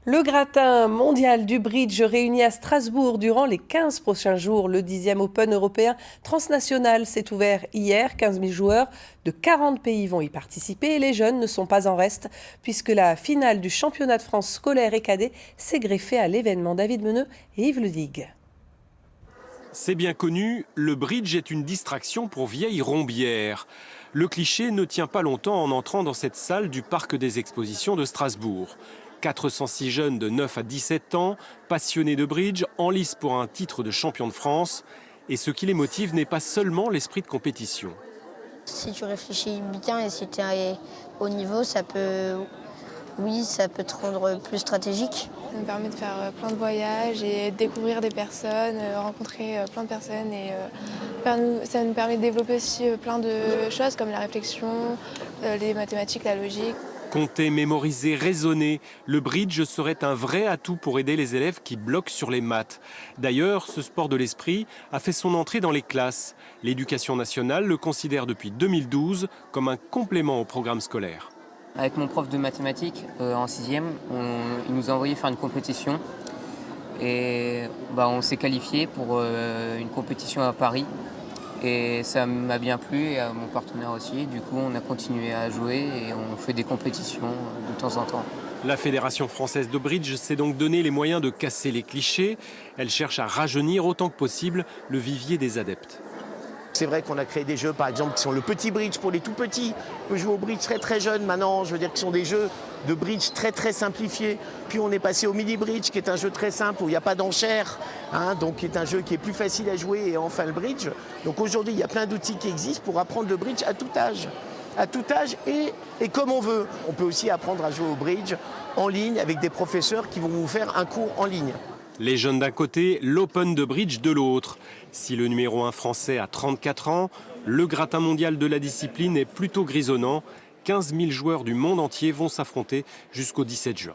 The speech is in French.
Le gratin mondial du bridge réuni à Strasbourg durant les 15 prochains jours. Le 10e Open européen transnational s'est ouvert hier. 15 000 joueurs de 40 pays vont y participer et les jeunes ne sont pas en reste puisque la finale du championnat de France scolaire et cadet s'est greffée à l'événement. David Meneux et Yves Le Digue. C'est bien connu, le bridge est une distraction pour vieilles rombières. Le cliché ne tient pas longtemps en entrant dans cette salle du Parc des Expositions de Strasbourg. 406 jeunes de 9 à 17 ans, passionnés de bridge, en lice pour un titre de champion de France. Et ce qui les motive n'est pas seulement l'esprit de compétition. Si tu réfléchis bien et si tu es au niveau, ça peut te rendre plus stratégique. Ça me permet de faire plein de voyages et de découvrir des personnes, rencontrer plein de personnes. Et ça nous permet de développer aussi plein de choses comme la réflexion, les mathématiques, la logique. Compter, mémoriser, raisonner, le bridge serait un vrai atout pour aider les élèves qui bloquent sur les maths. D'ailleurs, ce sport de l'esprit a fait son entrée dans les classes. L'éducation nationale le considère depuis 2012 comme un complément au programme scolaire. Avec mon prof de mathématiques en 6e, il nous a envoyé faire une compétition. Et on s'est qualifié pour une compétition à Paris. Et ça m'a bien plu et à mon partenaire aussi. Du coup, on a continué à jouer et on fait des compétitions de temps en temps. La Fédération française de bridge s'est donc donné les moyens de casser les clichés. Elle cherche à rajeunir autant que possible le vivier des adeptes. C'est vrai qu'on a créé des jeux, par exemple, qui sont le petit bridge pour les tout petits. On peut jouer au bridge très très jeune maintenant, je veux dire, qui sont des jeux de bridge très très simplifiés. Puis on est passé au mini bridge, qui est un jeu très simple où il n'y a pas d'enchères, donc qui est un jeu qui est plus facile à jouer, et enfin le bridge. Donc aujourd'hui, il y a plein d'outils qui existent pour apprendre le bridge à tout âge. À tout âge et comme on veut. On peut aussi apprendre à jouer au bridge en ligne avec des professeurs qui vont vous faire un cours en ligne. Les jeunes d'un côté, l'Open de bridge de l'autre. Si le numéro 1 français a 34 ans, le gratin mondial de la discipline est plutôt grisonnant. 15 000 joueurs du monde entier vont s'affronter jusqu'au 17 juin.